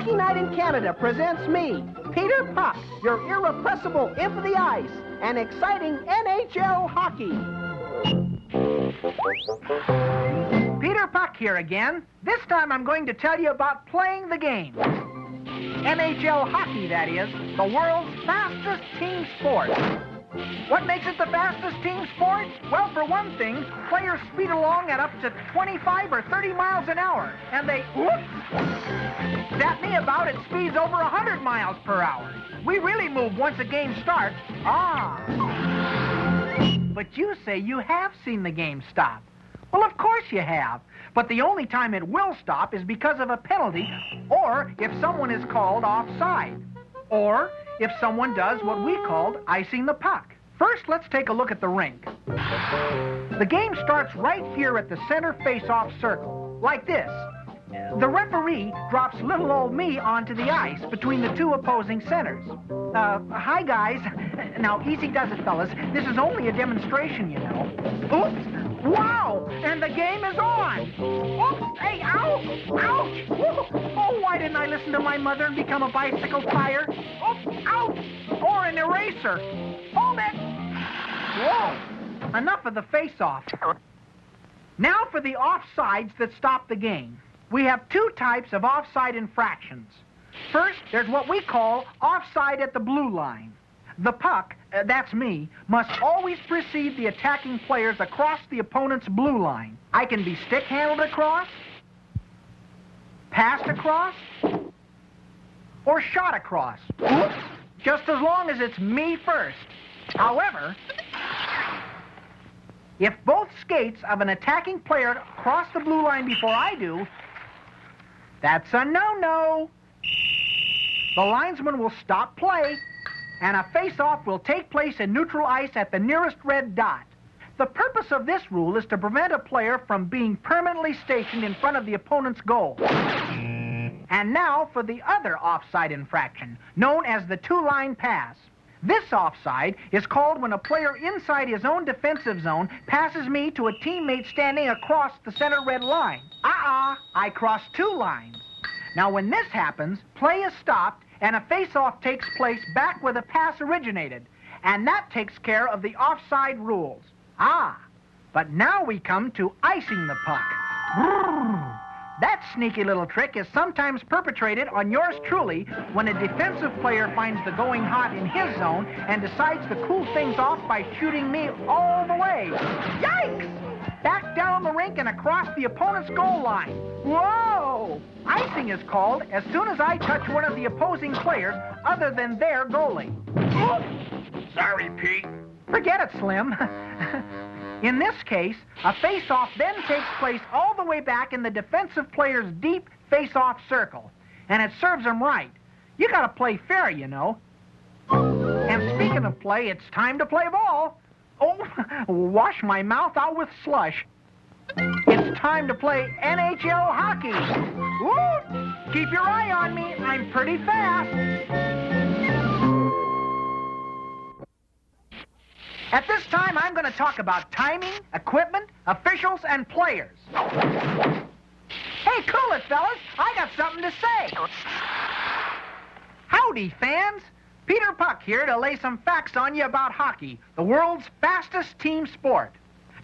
Hockey Night in Canada presents me, Peter Puck, your irrepressible imp of the ice, and exciting NHL hockey. Peter Puck here again. This time I'm going to tell you about playing the game. NHL hockey, that is, the world's fastest team sport. What makes it the fastest team sport? Well, for one thing, players speed along at up to 25 or 30 miles an hour, and they, zap me about, it speeds over 100 miles per hour. We really move once a game starts. But you say you have seen the game stop. Well, of course you have. But the only time it will stop is because of a penalty, or if someone is called offside, or if someone does what we called icing the puck. First, let's take a look at the rink. The game starts right here at the center face-off circle, like this. The referee drops little old me onto the ice between the two opposing centers. Hi, guys. Now, easy does it, fellas. This is only a demonstration, you know. Oops! Wow! And the game is on! Oops! Hey, ow! Ouch! Oh, why didn't I listen to my mother and become a bicycle tire? Oops! Ouch! Or an eraser! Hold it! Whoa! Enough of the face-off. Now for the offsides that stop the game. We have two types of offside infractions. First, there's what we call offside at the blue line. The puck, that's me, must always precede the attacking players across the opponent's blue line. I can be stick-handled across, passed across, or shot across. Oops, just as long as it's me first. However, if both skates of an attacking player cross the blue line before I do, that's a no-no. The linesman will stop play, and a face-off will take place in neutral ice at the nearest red dot. The purpose of this rule is to prevent a player from being permanently stationed in front of the opponent's goal. And now for the other offside infraction, known as the two-line pass. This offside is called when a player inside his own defensive zone passes me to a teammate standing across the center red line. I crossed two lines. Now when this happens, play is stopped and a face-off takes place back where the pass originated. And that takes care of the offside rules. But now we come to icing the puck. That sneaky little trick is sometimes perpetrated on yours truly when a defensive player finds the going hot in his zone and decides to cool things off by shooting me all the way. Yikes! Back down the rink and across the opponent's goal line. Whoa! Icing is called as soon as I touch one of the opposing players other than their goalie. Oops. Sorry, Pete. Forget it, Slim. In this case, a face-off then takes place all the way back in the defensive player's deep face-off circle. And it serves them right. You gotta play fair, you know. And speaking of play, it's time to play ball. Oh, wash my mouth out with slush. It's time to play NHL hockey. Woo! Keep your eye on me. I'm pretty fast. At this time, I'm going to talk about timing, equipment, officials, and players. Hey, cool it, fellas. I got something to say. Howdy, fans. Peter Puck here to lay some facts on you about hockey, the world's fastest team sport.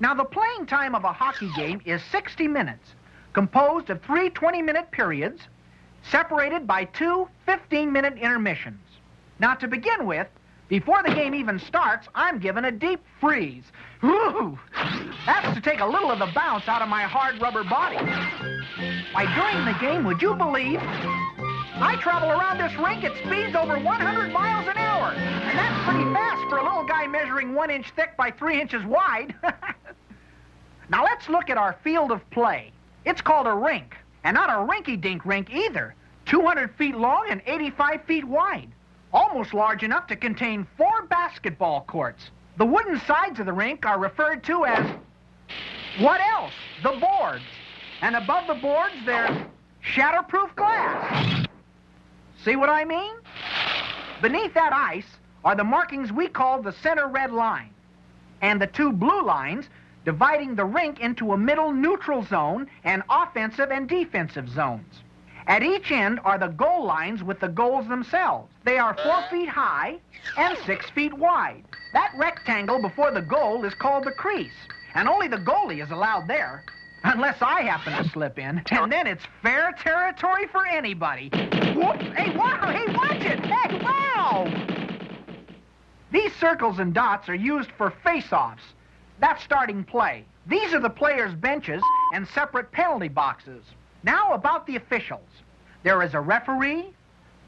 Now, the playing time of a hockey game is 60 minutes, composed of 3 20-minute periods, separated by 2 15-minute intermissions. Now, to begin with, before the game even starts, I'm given a deep freeze. Woo! That's to take a little of the bounce out of my hard rubber body. Why, during the game, would you believe, I travel around this rink at speeds over 100 miles an hour. And that's pretty fast for a little guy measuring 1 inch thick by 3 inches wide. Now let's look at our field of play. It's called a rink, and not a rinky-dink rink either. 200 feet long and 85 feet wide. Almost large enough to contain 4 basketball courts. The wooden sides of the rink are referred to as, what else? The boards. And above the boards, there's shatterproof glass. See what I mean? Beneath that ice are the markings we call the center red line, and the 2 blue lines dividing the rink into a middle neutral zone and offensive and defensive zones. At each end are the goal lines with the goals themselves. They are 4 feet high and 6 feet wide. That rectangle before the goal is called the crease, and only the goalie is allowed there, unless I happen to slip in, and then it's fair territory for anybody. Whoop! Hey, wow! Hey, watch it! Hey, wow! These circles and dots are used for face-offs. That's starting play. These are the players' benches and separate penalty boxes. Now about the officials. There is a referee,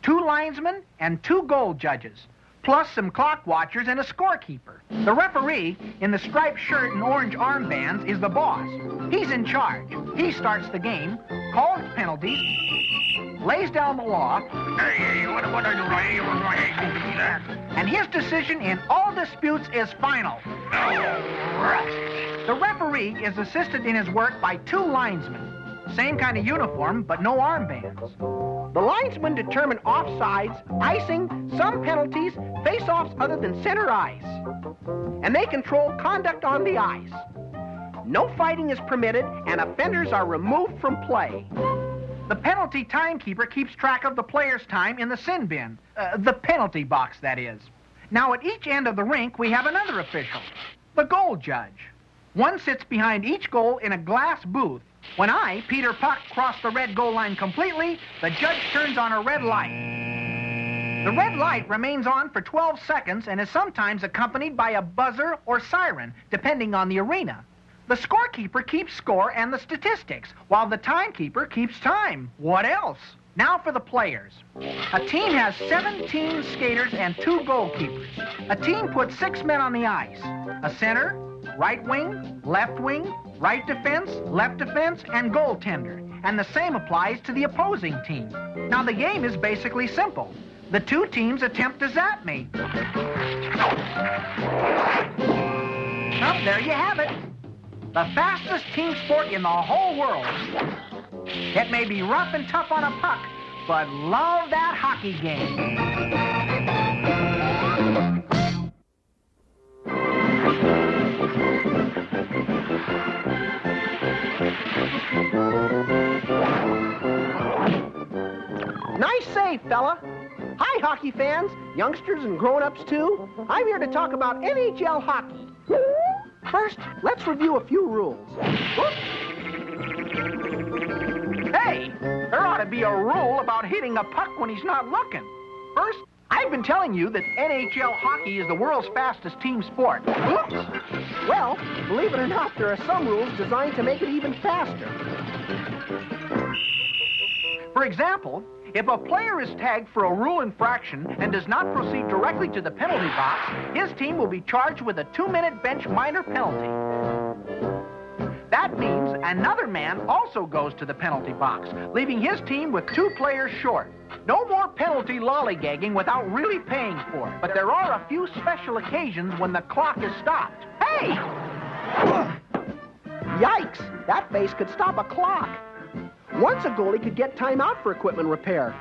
2 linesmen, and 2 goal judges, plus some clock watchers and a scorekeeper. The referee, in the striped shirt and orange armbands, is the boss. He's in charge. He starts the game, calls penalties, lays down the law, Hey, what are you doing? and his decision in all disputes is final. The referee is assisted in his work by 2 linesmen. Same kind of uniform, but no armbands. The linesmen determine offsides, icing, some penalties, face-offs other than center ice. And they control conduct on the ice. No fighting is permitted, and offenders are removed from play. The penalty timekeeper keeps track of the player's time in the sin bin. The penalty box, that is. Now, at each end of the rink, we have another official, the goal judge. One sits behind each goal in a glass booth. When I, Peter Puck, cross the red goal line completely, the judge turns on a red light. The red light remains on for 12 seconds and is sometimes accompanied by a buzzer or siren, depending on the arena. The scorekeeper keeps score and the statistics, while the timekeeper keeps time. What else? Now for the players. A team has 17 skaters and 2 goalkeepers. A team puts 6 men on the ice. A center, right wing, right defense, left defense, and goaltender. And the same applies to the opposing team. Now the game is basically simple. The 2 teams attempt to zap me. Well, there you have it. The fastest team sport in the whole world. It may be rough and tough on a puck, but love that hockey game. Nice save, fella. Hi, hockey fans, youngsters and grown-ups too. I'm here to talk about NHL hockey. First, let's review a few rules. Hey, there ought to be a rule about hitting a puck when he's not looking. First, I've been telling you that NHL hockey is the world's fastest team sport. Oops. Well, believe it or not, there are some rules designed to make it even faster. For example, if a player is tagged for a rule infraction and does not proceed directly to the penalty box, his team will be charged with a 2-minute bench minor penalty. That means another man also goes to the penalty box, leaving his team with 2 players short. No more penalty lollygagging without really paying for it. But there are a few special occasions when the clock is stopped. Hey! Yikes! That face could stop a clock. Once a goalie could get time out for equipment repair.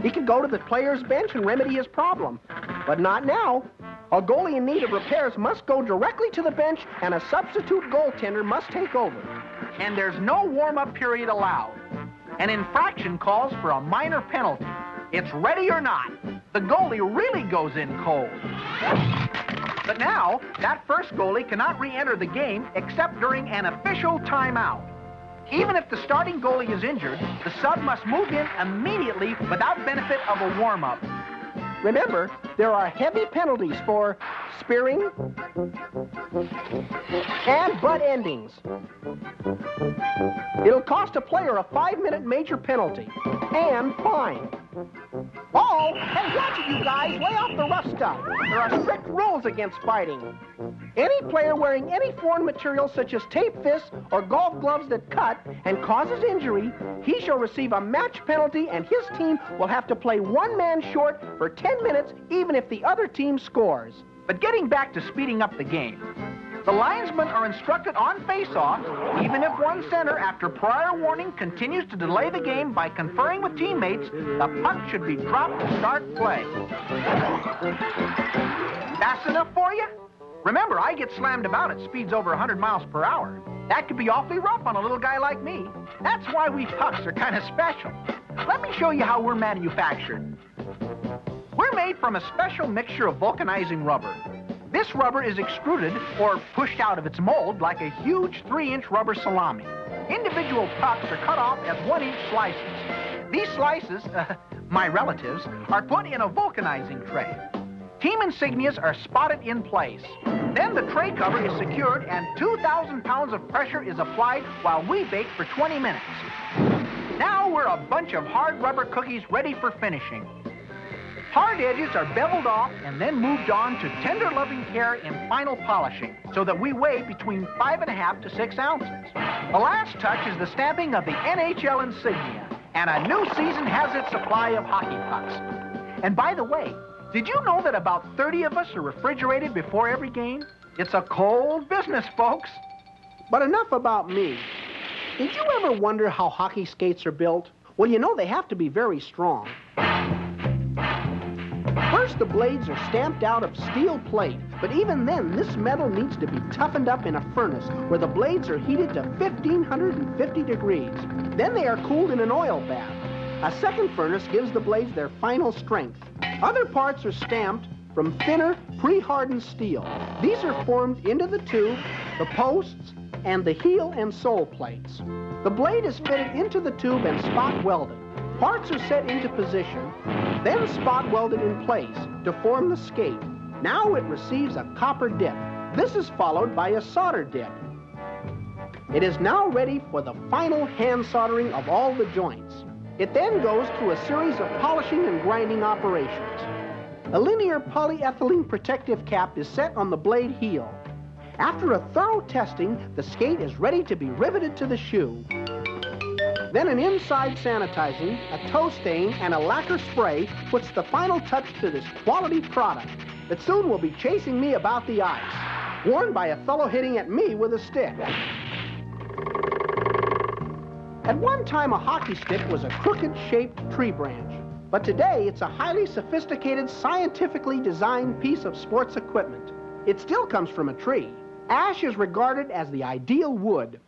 He could go to the player's bench and remedy his problem. But not now. A goalie in need of repairs must go directly to the bench, and a substitute goaltender must take over. And there's no warm-up period allowed. An infraction calls for a minor penalty. It's ready or not. The goalie really goes in cold. But now, that first goalie cannot re-enter the game except during an official timeout. Even if the starting goalie is injured, the sub must move in immediately without benefit of a warm-up. Remember, there are heavy penalties for spearing and butt endings. It'll cost a player a 5-minute major penalty and fine. Oh, hey, watch it, you guys. Lay off the rough stuff. There are strict rules against fighting. Any player wearing any foreign material such as tape fists or golf gloves that cut and causes injury, he shall receive a match penalty, and his team will have to play 1 man short for 10 minutes, even if the other team scores. But getting back to speeding up the game, the linesmen are instructed on face-offs, even if one center, after prior warning, continues to delay the game by conferring with teammates, the puck should be dropped to start play. Fast enough for you? Remember, I get slammed about at speeds over 100 miles per hour. That could be awfully rough on a little guy like me. That's why we pucks are kind of special. Let me show you how we're manufactured. We're made from a special mixture of vulcanizing rubber. This rubber is extruded or pushed out of its mold like a huge 3-inch rubber salami. Individual pucks are cut off as 1-inch slices. These slices, my relatives, are put in a vulcanizing tray. Team insignias are spotted in place. Then the tray cover is secured and 2,000 pounds of pressure is applied while we bake for 20 minutes. Now we're a bunch of hard rubber cookies ready for finishing. Hard edges are beveled off and then moved on to tender loving care in final polishing so that we weigh between 5.5 to 6 ounces. The last touch is the stamping of the NHL insignia, and a new season has its supply of hockey pucks. And by the way, did you know that about 30 of us are refrigerated before every game? It's a cold business, folks. But enough about me. Did you ever wonder how hockey skates are built? Well, you know they have to be very strong. First, the blades are stamped out of steel plate, but even then, this metal needs to be toughened up in a furnace where the blades are heated to 1,550 degrees. Then they are cooled in an oil bath. A second furnace gives the blades their final strength. Other parts are stamped from thinner, pre-hardened steel. These are formed into the tube, the posts, and the heel and sole plates. The blade is fitted into the tube and spot welded. Parts are set into position, then spot welded in place to form the skate. Now it receives a copper dip. This is followed by a solder dip. It is now ready for the final hand soldering of all the joints. It then goes through a series of polishing and grinding operations. A linear polyethylene protective cap is set on the blade heel. After a thorough testing, the skate is ready to be riveted to the shoe. Then an inside sanitizing, a toe stain, and a lacquer spray puts the final touch to this quality product that soon will be chasing me about the ice, worn by a fellow hitting at me with a stick. At one time, a hockey stick was a crooked-shaped tree branch, but today it's a highly sophisticated, scientifically designed piece of sports equipment. It still comes from a tree. Ash is regarded as the ideal wood.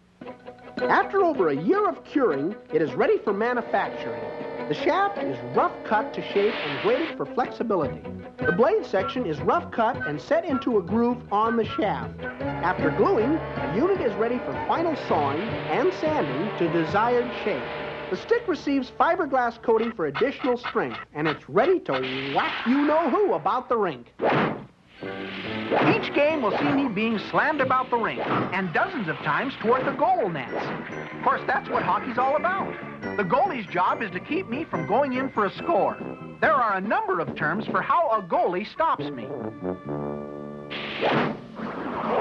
After over a year of curing, it is ready for manufacturing. The shaft is rough cut to shape and graded for flexibility. The blade section is rough cut and set into a groove on the shaft. After gluing, the unit is ready for final sawing and sanding to desired shape. The stick receives fiberglass coating for additional strength, and it's ready to whack you-know-who about the rink. Each game will see me being slammed about the rink, and dozens of times toward the goal nets. Of course, that's what hockey's all about. The goalie's job is to keep me from going in for a score. There are a number of terms for how a goalie stops me.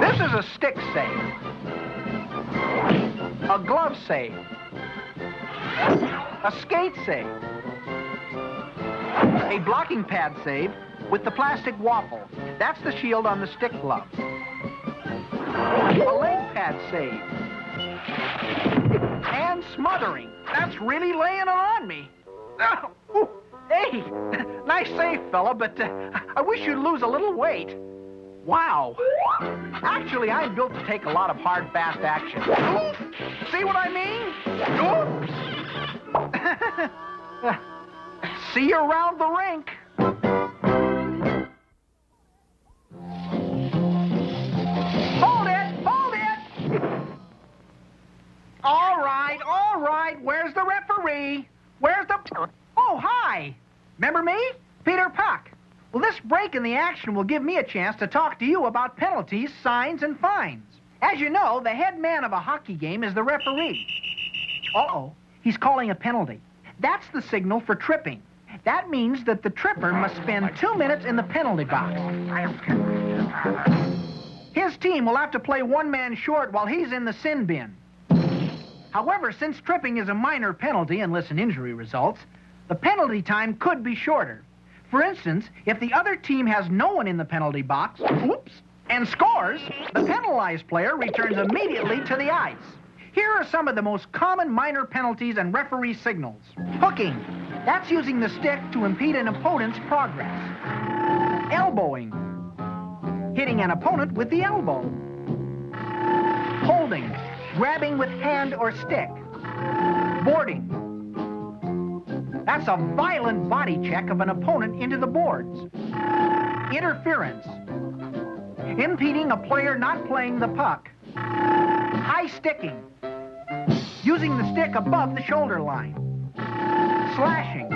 This is a stick save, a glove save, a skate save, a blocking pad save with the plastic waffle. That's the shield on the stick glove. A leg pad save. And smothering. That's really laying it on me. Ooh, hey, nice save, fella, but I wish you'd lose a little weight. Wow. Actually, I'm built to take a lot of hard, fast action. Oof. See what I mean? Oops. See you around the rink. Hold it! All right, where's the referee? Where's the... Oh, hi! Remember me? Peter Puck. Well, this break in the action will give me a chance to talk to you about penalties, signs, and fines. As you know, the head man of a hockey game is the referee. Uh-oh, he's calling a penalty. That's the signal for tripping. That means that the tripper must spend 2 minutes in the penalty box. His team will have to play one man short while he's in the sin bin. However, since tripping is a minor penalty unless an injury results, the penalty time could be shorter. For instance, if the other team has no one in the penalty box, and scores, the penalized player returns immediately to the ice. Here are some of the most common minor penalties and referee signals. Hooking. That's using the stick to impede an opponent's progress. Elbowing. Hitting an opponent with the elbow. Holding. Grabbing with hand or stick. Boarding. That's a violent body check of an opponent into the boards. Interference. Impeding a player not playing the puck. High sticking. Using the stick above the shoulder line. Slashing.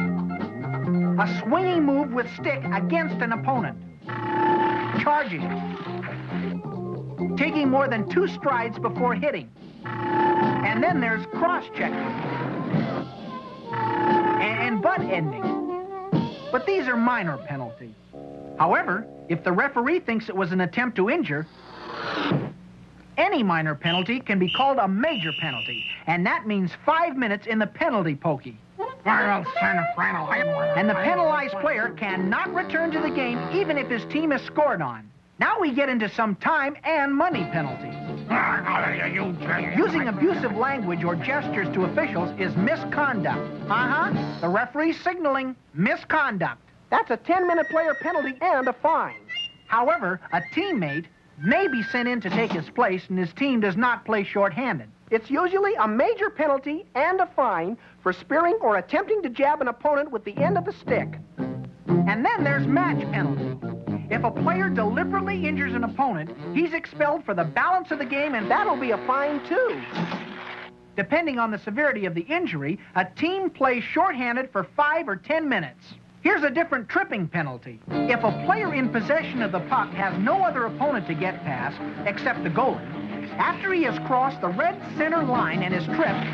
A swinging move with stick against an opponent. Charging. Taking more than 2 strides before hitting. And then there's cross-checking. And butt ending. But these are minor penalties. However, if the referee thinks it was an attempt to injure, any minor penalty can be called a major penalty, and that means 5 minutes in the penalty pokey. And the penalized player cannot return to the game even if his team is scored on. Now we get into some time and money penalties. Using abusive language or gestures to officials is misconduct. The referee's signaling misconduct. That's a 10-minute player penalty and a fine. However, a teammate may be sent in to take his place and his team does not play shorthanded. It's usually a major penalty and a fine for spearing or attempting to jab an opponent with the end of the stick. And then there's match penalty. If a player deliberately injures an opponent, he's expelled for the balance of the game, and That'll be a fine, too. depending on the severity of the injury, a team plays shorthanded for 5 or 10 minutes. Here's a different tripping penalty. If a player in possession of the puck has no other opponent to get past except the goalie, after he has crossed the red center line and is tripped,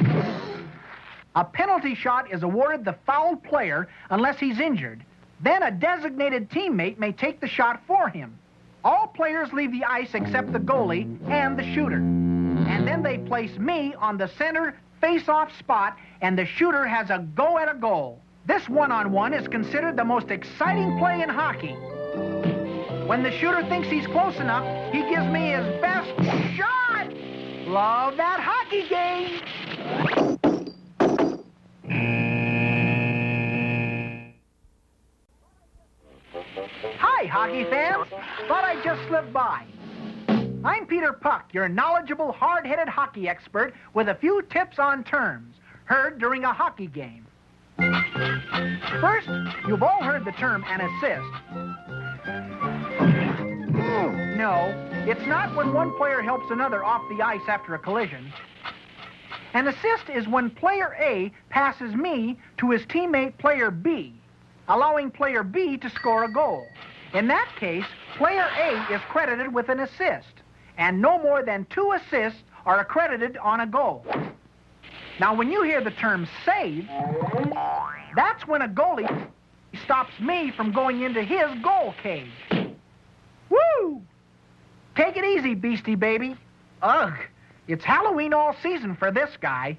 a penalty shot is awarded the fouled player unless he's injured. Then a designated teammate may take the shot for him. All players leave the ice except the goalie and the shooter. And then they place me on the center face-off spot, and the shooter has a go at a goal. This one-on-one is considered the most exciting play in hockey. When the shooter thinks he's close enough, he gives me his best shot! Love that hockey game! Hi, hockey fans! Thought I'd just slip by. I'm Peter Puck, your knowledgeable, hard-headed hockey expert with a few tips on terms heard during a hockey game. First, you've all heard the term an assist. No, it's not when one player helps another off the ice after a collision. An assist is when player A passes me to his teammate player B, allowing player B to score a goal. In that case, player A is credited with an assist, and no more than 2 assists are accredited on a goal. Now, when you hear the term save, that's when a goalie stops me from going into his goal cage. Woo! Take it easy, Beastie Baby. Ugh, it's Halloween all season for this guy.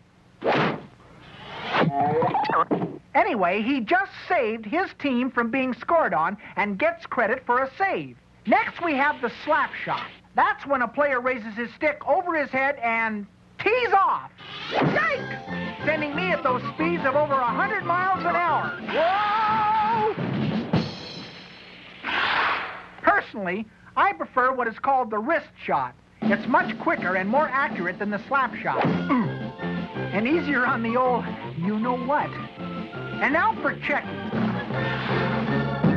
Anyway, he just saved his team from being scored on and gets credit for a save. Next, we have the slap shot. That's when a player raises his stick over his head and tees off. Yikes! Sending me at those speeds of over 100 miles an hour. Whoa! Personally, I prefer what is called the wrist shot. It's much quicker and more accurate than the slap shot. And easier on the old you-know-what. And now for checking.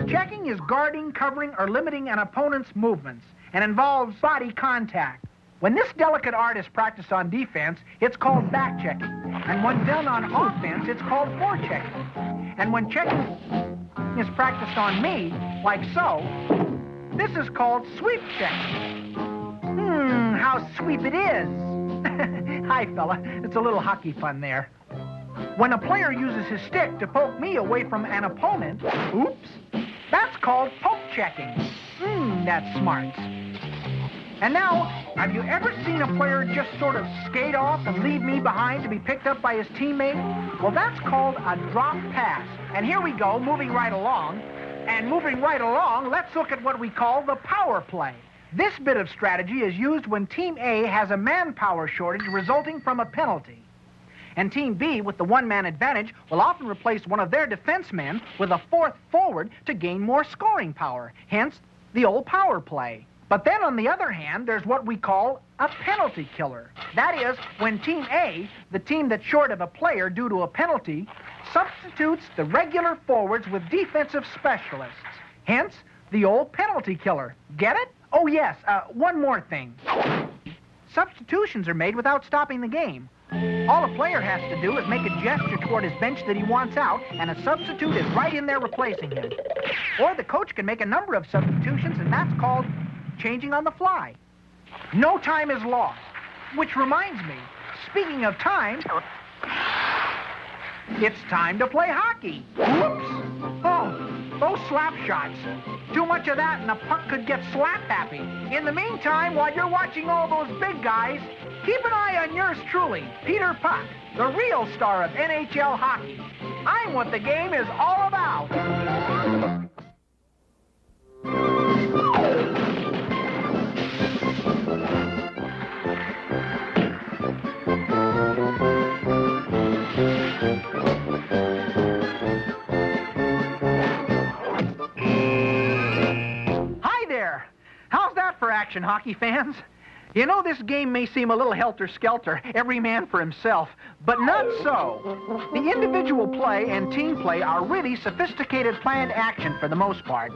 Checking is guarding, covering, or limiting an opponent's movements and involves body contact. When this delicate art is practiced on defense, it's called back checking. And when done on offense, it's called forechecking. And when checking is practiced on me, like so, this is called sweep checking. How sweep it is. Hi, fella. It's a little hockey fun there. When a player uses his stick to poke me away from an opponent, oops, that's called poke checking. That's smart. And now, have you ever seen a player just sort of skate off and leave me behind to be picked up by his teammate? Well, that's called a drop pass. And here we go, moving right along. And moving right along, let's look at what we call the power play. This bit of strategy is used when Team A has a manpower shortage resulting from a penalty. And Team B, with the one-man advantage, will often replace one of their defensemen with a fourth forward to gain more scoring power, hence the old power play. But then on the other hand, there's what we call a penalty killer. That is, when Team A, the team that's short of a player due to a penalty, substitutes the regular forwards with defensive specialists. Hence, the old penalty killer. Get it? Oh, yes, one more thing. Substitutions are made without stopping the game. All a player has to do is make a gesture toward his bench that he wants out, and a substitute is right in there replacing him. Or the coach can make a number of substitutions, and that's called changing on the fly. No time is lost. Which reminds me, speaking of time, it's time to play hockey. Whoops! Oh, those slap shots. Too much of that and the puck could get slap happy. In the meantime, while you're watching all those big guys, keep an eye on yours truly, Peter Puck, the real star of NHL hockey. I'm what the game is all about. Action, hockey fans. You know, this game may seem a little helter-skelter, every man for himself, but not so. The individual play and team play are really sophisticated planned action for the most part.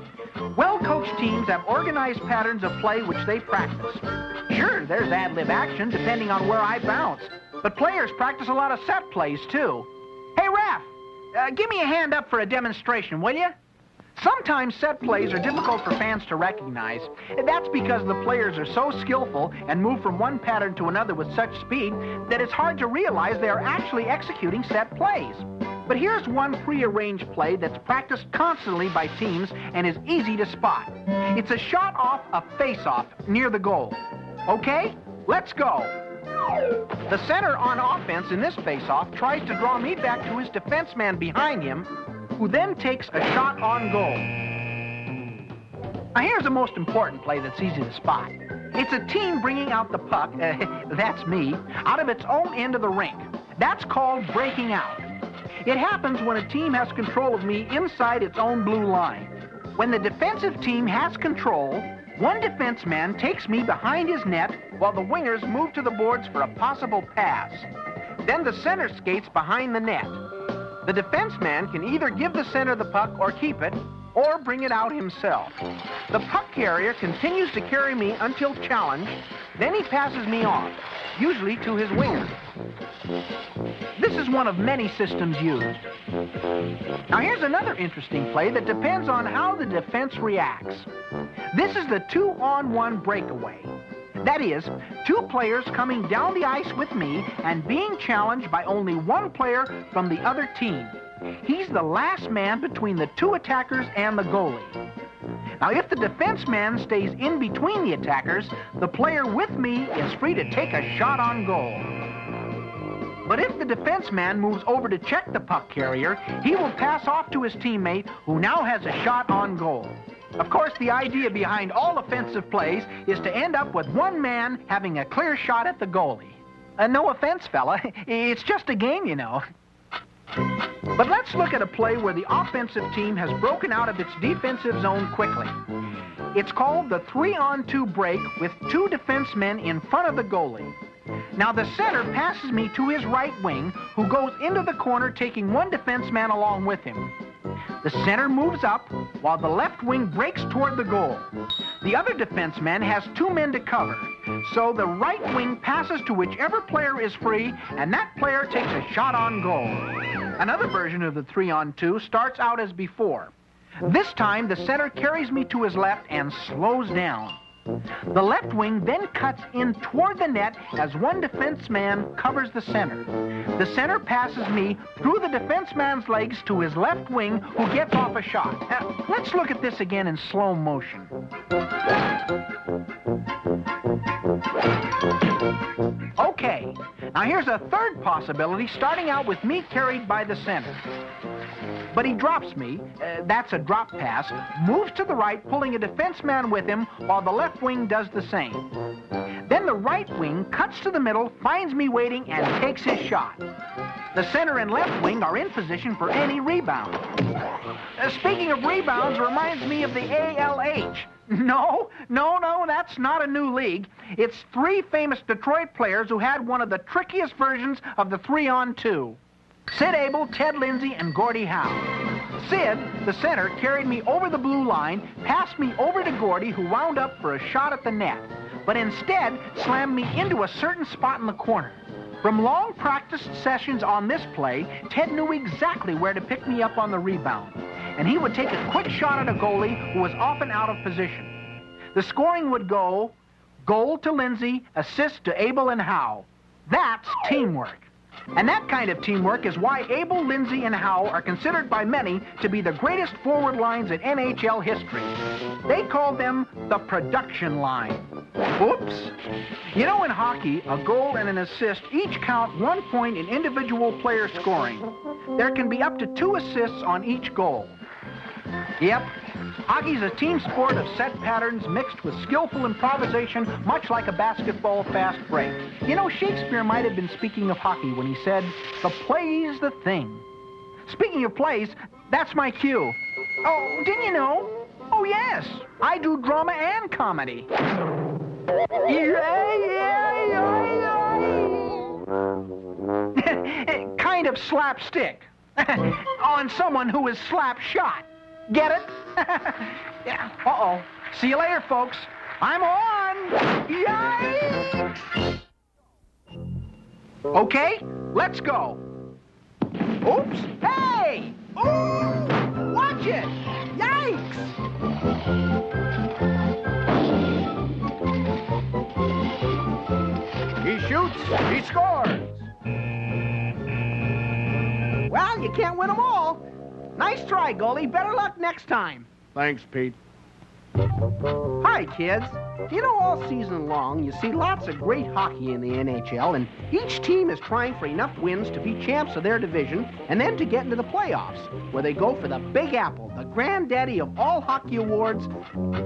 Well-coached teams have organized patterns of play which they practice. Sure, there's ad-lib action depending on where I bounce, but players practice a lot of set plays, too. Hey, Ref, give me a hand up for a demonstration, will you? Sometimes set plays are difficult for fans to recognize. That's because the players are so skillful and move from one pattern to another with such speed that it's hard to realize they are actually executing set plays. But here's one prearranged play that's practiced constantly by teams and is easy to spot. It's a shot off a face-off near the goal. Okay, let's go. The center on offense in this face-off tries to draw me back to his defenseman behind him, who then takes a shot on goal. Now here's the most important play that's easy to spot. It's a team bringing out the puck, that's me, out of its own end of the rink. That's called breaking out. It happens when a team has control of me inside its own blue line. When the defensive team has control, one defenseman takes me behind his net while the wingers move to the boards for a possible pass. Then the center skates behind the net. The defenseman can either give the center the puck or keep it, or bring it out himself. The puck carrier continues to carry me until challenged, then he passes me off, usually to his winger. This is one of many systems used. Now here's another interesting play that depends on how the defense reacts. This is the 2-on-1 breakaway. That is, two players coming down the ice with me and being challenged by only one player from the other team. He's the last man between the two attackers and the goalie. Now, if the defenseman stays in between the attackers, the player with me is free to take a shot on goal. But if the defenseman moves over to check the puck carrier, he will pass off to his teammate, who now has a shot on goal. Of course, the idea behind all offensive plays is to end up with one man having a clear shot at the goalie. No offense, fella. It's just a game, you know. But let's look at a play where the offensive team has broken out of its defensive zone quickly. It's called the 3-on-2 break with two defensemen in front of the goalie. Now, the center passes me to his right wing, who goes into the corner taking one defenseman along with him. The center moves up, while the left wing breaks toward the goal. The other defenseman has two men to cover, so the right wing passes to whichever player is free, and that player takes a shot on goal. Another version of the 3-on-2 starts out as before. This time, the center carries me to his left and slows down. The left wing then cuts in toward the net as one defenseman covers the center. The center passes me through the defenseman's legs to his left wing, who gets off a shot. Let's look at this again in slow motion. Okay, now here's a third possibility, starting out with me carried by the center. But he drops me, that's a drop pass, moves to the right, pulling a defenseman with him, while the left wing does the same. Then the right wing cuts to the middle, finds me waiting, and takes his shot. The center and left wing are in position for any rebound. Speaking of rebounds, reminds me of the ALH. No, that's not a new league. It's three famous Detroit players who had one of the trickiest versions of the 3-on-2. Sid Abel, Ted Lindsay, and Gordie Howe. Sid, the center, carried me over the blue line, passed me over to Gordie, who wound up for a shot at the net, but instead slammed me into a certain spot in the corner. From long practice sessions on this play, Ted knew exactly where to pick me up on the rebound, and he would take a quick shot at a goalie who was often out of position. The scoring would go goal to Lindsay, assist to Abel and Howe. That's teamwork. And that kind of teamwork is why Abel, Lindsay, and Howe are considered by many to be the greatest forward lines in NHL history. They call them the production line. Oops. You know, in hockey, a goal and an assist each count 1 point in individual player scoring. There can be up to 2 assists on each goal. Yep. Hockey's a team sport of set patterns mixed with skillful improvisation, much like a basketball fast break. You know, Shakespeare might have been speaking of hockey when he said, "The play's the thing." Speaking of plays, that's my cue. Oh, didn't you know? Oh, yes. I do drama and comedy. Kind of slapstick. On someone who is slap shot. Get it? Yeah. Uh-oh. See you later, folks. I'm on. Yikes! Okay, let's go. Oops. Hey! Ooh! Watch it! Yikes! He shoots. He scores. Well, you can't win them all. Nice try, goalie. Better luck next time. Thanks, Pete. Hi, kids. You know, all season long, you see lots of great hockey in the NHL, and each team is trying for enough wins to be champs of their division and then to get into the playoffs, where they go for the Big Apple, the granddaddy of all hockey awards,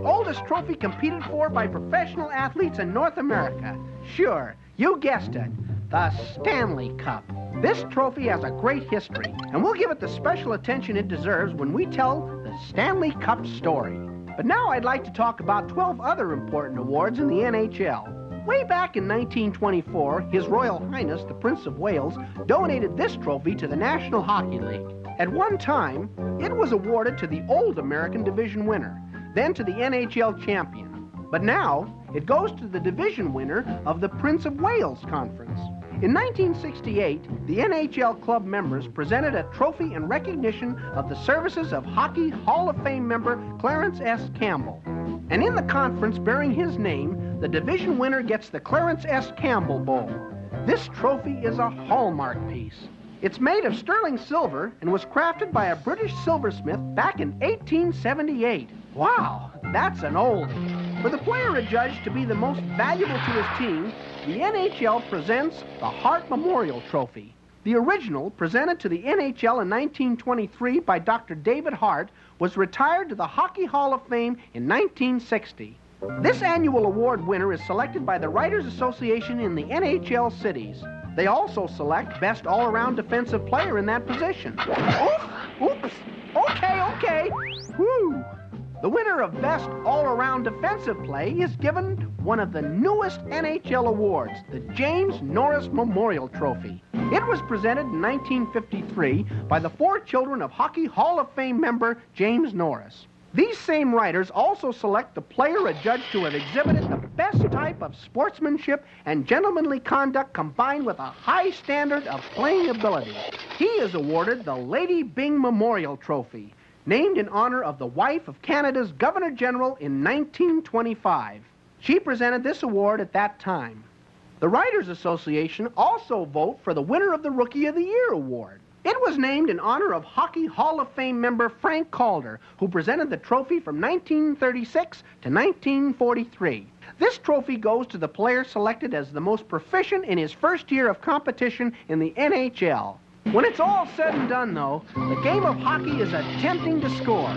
oldest trophy competed for by professional athletes in North America. Sure, you guessed it, the Stanley Cup. This trophy has a great history, and we'll give it the special attention it deserves when we tell the Stanley Cup story. But now I'd like to talk about 12 other important awards in the NHL. Way back in 1924, His Royal Highness, the Prince of Wales, donated this trophy to the National Hockey League. At one time, it was awarded to the Old American Division winner, then to the NHL champion. But now, it goes to the division winner of the Prince of Wales Conference. In 1968, the NHL club members presented a trophy in recognition of the services of Hockey Hall of Fame member Clarence S. Campbell. And in the conference bearing his name, the division winner gets the Clarence S. Campbell Bowl. This trophy is a hallmark piece. It's made of sterling silver and was crafted by a British silversmith back in 1878. Wow, that's an oldie. For the player adjudged to be the most valuable to his team, the NHL presents the Hart Memorial Trophy. The original, presented to the NHL in 1923 by Dr. David Hart, was retired to the Hockey Hall of Fame in 1960. This annual award winner is selected by the Writers Association in the NHL cities. They also select Best All-Around Defensive Player in that position. Oops. Okay. Whew. The winner of Best All-Around Defensive Play is given one of the newest NHL awards, the James Norris Memorial Trophy. It was presented in 1953 by the 4 children of Hockey Hall of Fame member James Norris. These same writers also select the player adjudged to have exhibited the best type of sportsmanship and gentlemanly conduct combined with a high standard of playing ability. He is awarded the Lady Byng Memorial Trophy, named in honor of the wife of Canada's Governor General in 1925. She presented this award at that time. The Writers Association also vote for the winner of the Rookie of the Year award. It was named in honor of Hockey Hall of Fame member Frank Calder, who presented the trophy from 1936 to 1943. This trophy goes to the player selected as the most proficient in his first year of competition in the NHL. When it's all said and done, though, the game of hockey is attempting to score,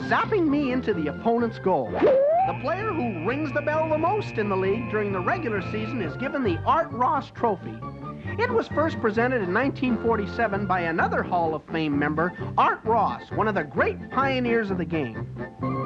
zapping me into the opponent's goal. The player who rings the bell the most in the league during the regular season is given the Art Ross Trophy. It was first presented in 1947 by another Hall of Fame member, Art Ross, one of the great pioneers of the game.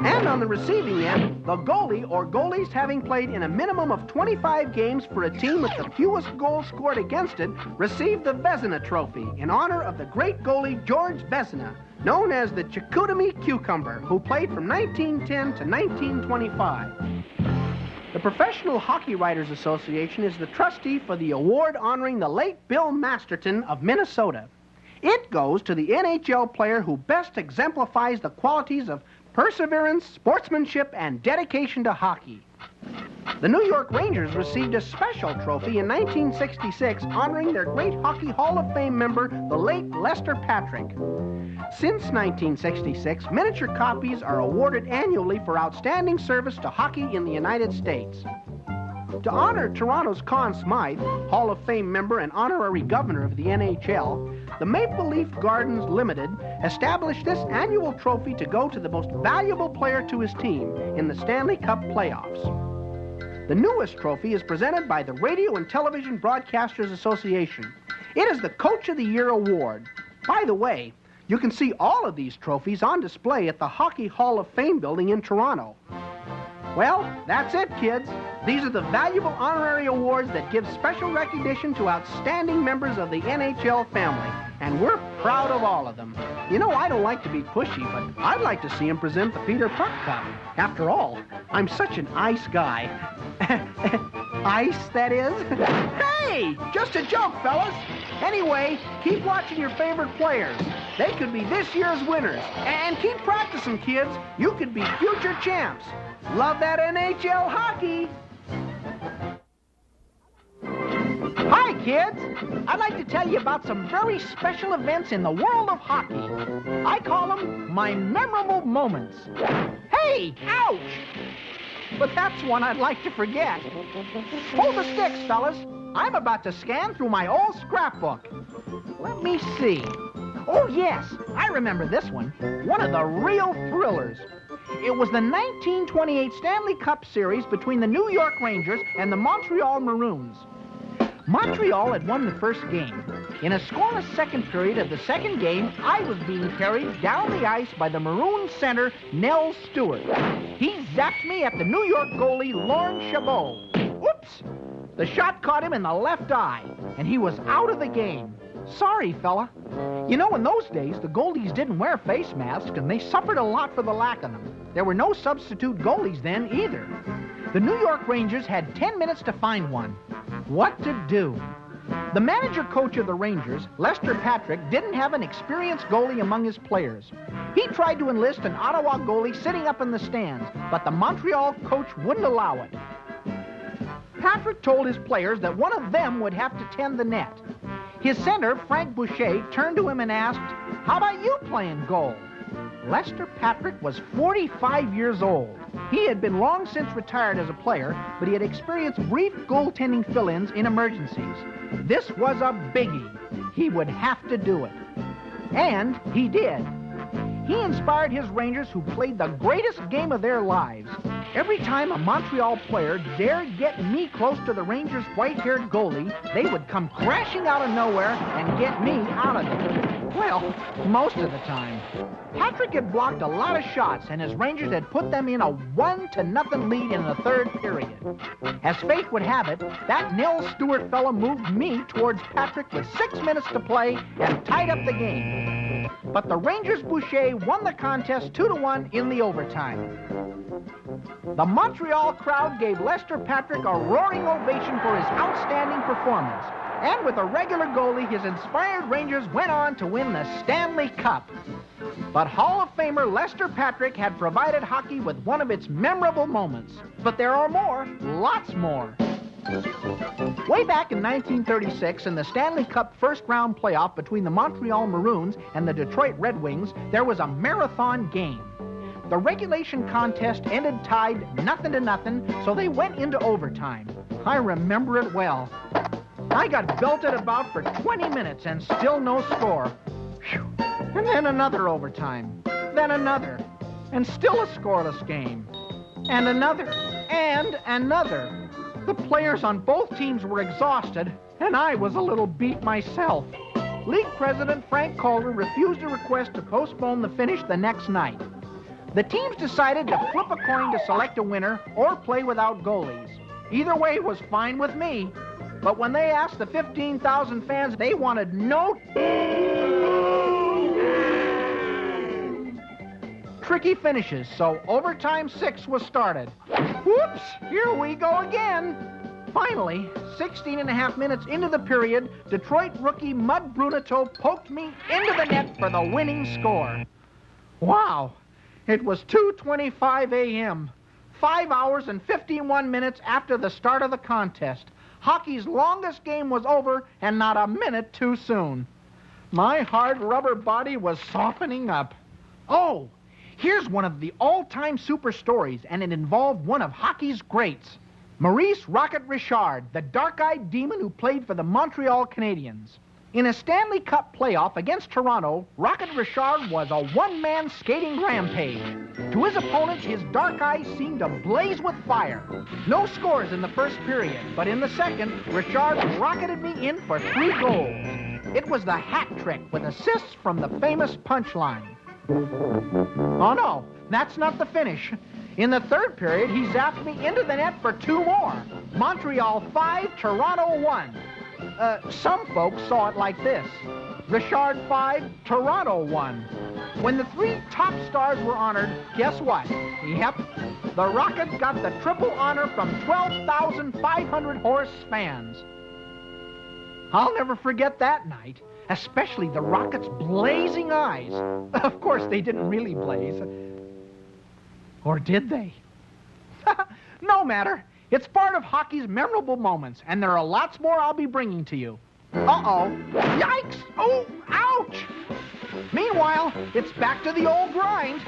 And on the receiving end, the goalie or goalies having played in a minimum of 25 games for a team with the fewest goals scored against it received the Vezina Trophy in honor of the great goalie George Vezina, known as the Chicoutimi Cucumber, who played from 1910 to 1925. The Professional Hockey Writers Association is the trustee for the award honoring the late Bill Masterton of Minnesota. It goes to the NHL player who best exemplifies the qualities of perseverance, sportsmanship, and dedication to hockey. The New York Rangers received a special trophy in 1966 honoring their great Hockey Hall of Fame member, the late Lester Patrick. Since 1966, miniature copies are awarded annually for outstanding service to hockey in the United States. To honor Toronto's Conn Smythe, Hall of Fame member and honorary governor of the NHL, the Maple Leaf Gardens Limited established this annual trophy to go to the most valuable player to his team in the Stanley Cup playoffs. The newest trophy is presented by the Radio and Television Broadcasters Association. It is the Coach of the Year award. By the way, you can see all of these trophies on display at the Hockey Hall of Fame building in Toronto. Well, that's it, kids. These are the valuable honorary awards that give special recognition to outstanding members of the NHL family, and we're proud of all of them. You know, I don't like to be pushy, but I'd like to see him present the Peter Puck Cup. After all, I'm such an ice guy. Ice, that is? Hey, just a joke, fellas. Anyway, keep watching your favorite players. They could be this year's winners. And keep practicing, kids. You could be future champs. Love that NHL hockey. Hi, kids. I'd like to tell you about some very special events in the world of hockey. I call them my memorable moments. Hey, ouch! But that's one I'd like to forget. Hold the sticks, fellas. I'm about to scan through my old scrapbook. Let me see. Oh, yes, I remember this one. One of the real thrillers. It was the 1928 Stanley Cup Series between the New York Rangers and the Montreal Maroons. Montreal had won the first game. In a scoreless second period of the second game, I was being carried down the ice by the Maroon center, Nell Stewart. He zapped me at the New York goalie, Lorne Chabot. Oops! The shot caught him in the left eye, and he was out of the game. Sorry, fella. You know, in those days, the goalies didn't wear face masks, and they suffered a lot for the lack of them. There were no substitute goalies then, either. The New York Rangers had 10 minutes to find one. What to do? The manager-coach of the Rangers, Lester Patrick, didn't have an experienced goalie among his players. He tried to enlist an Ottawa goalie sitting up in the stands, but the Montreal coach wouldn't allow it. Patrick told his players that one of them would have to tend the net. His center, Frank Boucher, turned to him and asked, "How about you playing goal?" Lester Patrick was 45 years old. He had been long since retired as a player, but he had experienced brief goaltending fill-ins in emergencies. This was a biggie. He would have to do it. And he did. He inspired his Rangers, who played the greatest game of their lives. Every time a Montreal player dared get me close to the Rangers' white-haired goalie, they would come crashing out of nowhere and get me out of it. Well, most of the time. Patrick had blocked a lot of shots, and his Rangers had put them in a 1-0 lead in the third period. As fate would have it, that Nell Stewart fella moved me towards Patrick with 6 minutes to play and tied up the game. But the Rangers' Boucher won the contest 2-1 in the overtime. The Montreal crowd gave Lester Patrick a roaring ovation for his outstanding performance. And with a regular goalie, his inspired Rangers went on to win the Stanley Cup. But Hall of Famer Lester Patrick had provided hockey with one of its memorable moments. But there are more, lots more. Way back in 1936, in the Stanley Cup first-round playoff between the Montreal Maroons and the Detroit Red Wings, there was a marathon game. The regulation contest ended tied 0-0, so they went into overtime. I remember it well. I got belted about for 20 minutes and still no score. Whew. And then another overtime. Then another. And still a scoreless game. And another. And another. The players on both teams were exhausted, and I was a little beat myself. League President Frank Calder refused a request to postpone the finish the next night. The teams decided to flip a coin to select a winner or play without goalies. Either way was fine with me, but when they asked the 15,000 fans, they wanted no tricky finishes, so overtime 6 was started. Whoops, here we go again. Finally, 16 and a half minutes into the period, Detroit rookie Mud Bruneau poked me into the net for the winning score. Wow, it was 2:25 a.m., 5 hours and 51 minutes after the start of the contest. Hockey's longest game was over, and not a minute too soon. My hard rubber body was softening up. Oh, here's one of the all-time super stories, and it involved one of hockey's greats. Maurice Rocket Richard, the dark-eyed demon who played for the Montreal Canadiens. In a Stanley Cup playoff against Toronto, Rocket Richard was a one-man skating rampage. To his opponents, his dark eyes seemed to blaze with fire. No scores in the first period, but in the second, Richard rocketed me in for 3 goals. It was the hat trick with assists from the famous punchline. Oh no, that's not the finish. In the third period, he zapped me into the net for 2 more. Montreal 5, Toronto 1. Some folks saw it like this. Richard 5, Toronto 1. When the 3 top stars were honored, guess what? Yep, the Rocket got the triple honor from 12,500 horse fans. I'll never forget that night, especially the Rocket's blazing eyes. Of course, they didn't really blaze. Or did they? No matter. It's part of hockey's memorable moments, and there are lots more I'll be bringing to you. Uh-oh. Yikes! Oh, ouch! Meanwhile, it's back to the old grind.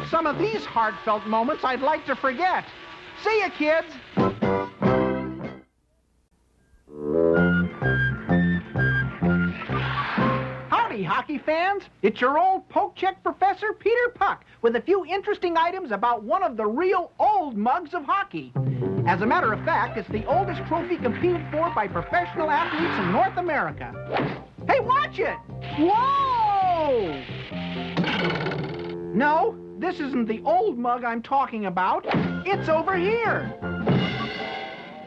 Some of these heartfelt moments I'd like to forget. See ya, kids! Howdy, hockey fans. It's your old poke-check professor, Peter Puck, with a few interesting items about one of the real old mugs of hockey. As a matter of fact, it's the oldest trophy competed for by professional athletes in North America. Hey, watch it! Whoa! No, this isn't the old mug I'm talking about. It's over here.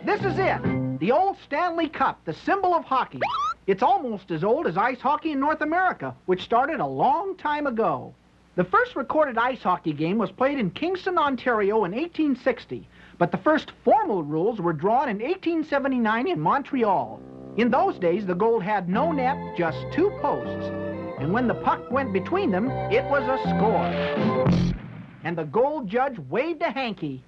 This is it, the old Stanley Cup, the symbol of hockey. It's almost as old as ice hockey in North America, which started a long time ago. The first recorded ice hockey game was played in Kingston, Ontario in 1860. But the first formal rules were drawn in 1879 in Montreal. In those days, the goal had no net, just 2 posts. And when the puck went between them, it was a score. And the goal judge waved a hanky.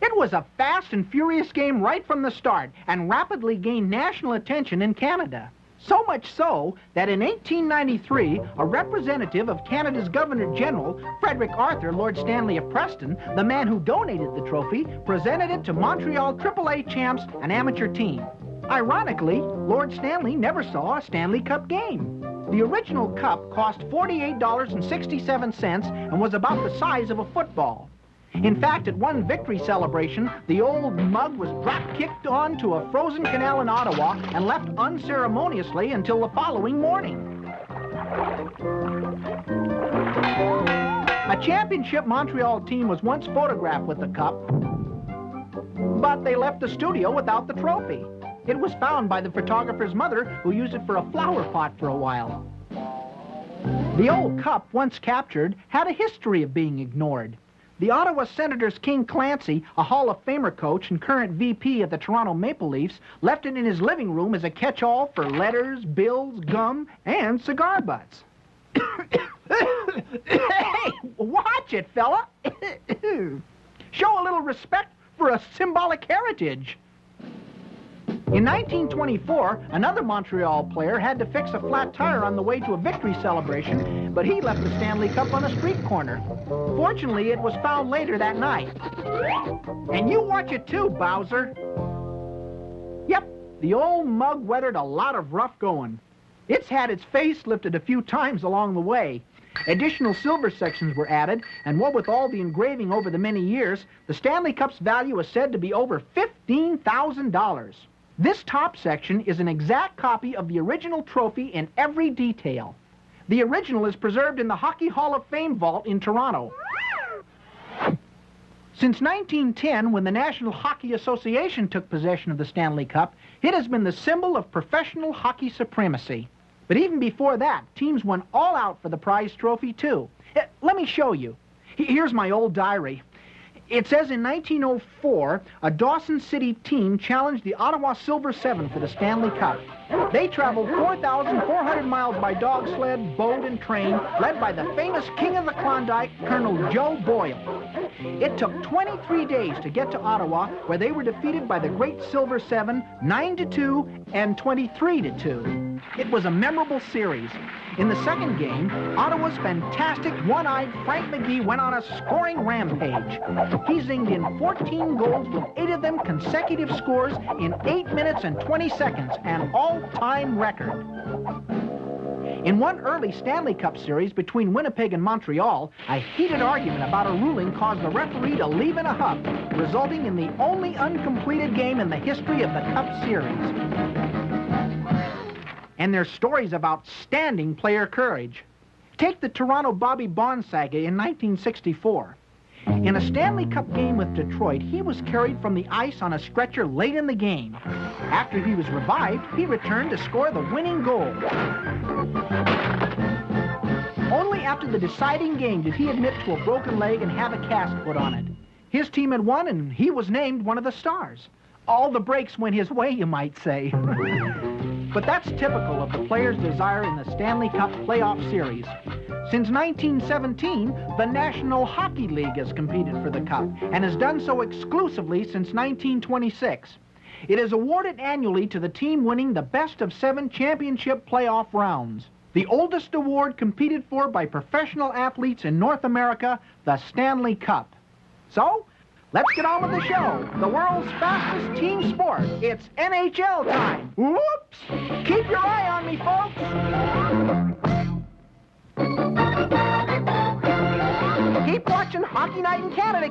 It was a fast and furious game right from the start, and rapidly gained national attention in Canada. So much so that in 1893, a representative of Canada's Governor-General, Frederick Arthur, Lord Stanley of Preston, the man who donated the trophy, presented it to Montreal AAA champs, an amateur team. Ironically, Lord Stanley never saw a Stanley Cup game. The original cup cost $48.67 and was about the size of a football. In fact, at one victory celebration, the old mug was drop-kicked onto a frozen canal in Ottawa and left unceremoniously until the following morning. A championship Montreal team was once photographed with the cup, but they left the studio without the trophy. It was found by the photographer's mother, who used it for a flower pot for a while. The old cup, once captured, had a history of being ignored. The Ottawa Senators' King Clancy, a Hall of Famer coach and current VP of the Toronto Maple Leafs, left it in his living room as a catch-all for letters, bills, gum, and cigar butts. Hey, watch it, fella. Show a little respect for a symbolic heritage. In 1924, another Montreal player had to fix a flat tire on the way to a victory celebration, but he left the Stanley Cup on a street corner. Fortunately, it was found later that night. And you watch it too, Bowser. Yep, the old mug weathered a lot of rough going. It's had its face lifted a few times along the way. Additional silver sections were added, and what with all the engraving over the many years, the Stanley Cup's value is said to be over $15,000. This top section is an exact copy of the original trophy in every detail. The original is preserved in the Hockey Hall of Fame vault in Toronto. Since 1910, when the National Hockey Association took possession of the Stanley Cup, it has been the symbol of professional hockey supremacy. But even before that, teams went all out for the prize trophy, too. Let me show you. Here's my old diary. It says in 1904, a Dawson City team challenged the Ottawa Silver Seven for the Stanley Cup. They traveled 4,400 miles by dog sled, boat, and train, led by the famous King of the Klondike, Colonel Joe Boyle. It took 23 days to get to Ottawa, where they were defeated by the great Silver Seven, 9-2 and 23-2. It was a memorable series. In the second game, Ottawa's fantastic one-eyed Frank McGee went on a scoring rampage. He zinged in 14 goals with 8 of them consecutive scores in 8 minutes and 20 seconds, an all-time record. In one early Stanley Cup series between Winnipeg and Montreal, a heated argument about a ruling caused the referee to leave in a huff, resulting in the only uncompleted game in the history of the Cup series. And there's stories of outstanding player courage. Take the Toronto Bobby Bond saga in 1964. In a Stanley Cup game with Detroit, he was carried from the ice on a stretcher late in the game. After he was revived, he returned to score the winning goal. Only after the deciding game did he admit to a broken leg and have a cast put on it. His team had won, and he was named one of the stars. All the breaks went his way, you might say. But that's typical of the player's desire in the Stanley Cup playoff series. Since 1917, the National Hockey League has competed for the Cup and has done so exclusively since 1926. It is awarded annually to the team winning the best-of-7 championship playoff rounds. The oldest award competed for by professional athletes in North America, the Stanley Cup. So, let's get on with the show. The world's fastest team sport. It's NHL time. Whoops! Keep your eye on me, folks. Keep watching Hockey Night in Canada.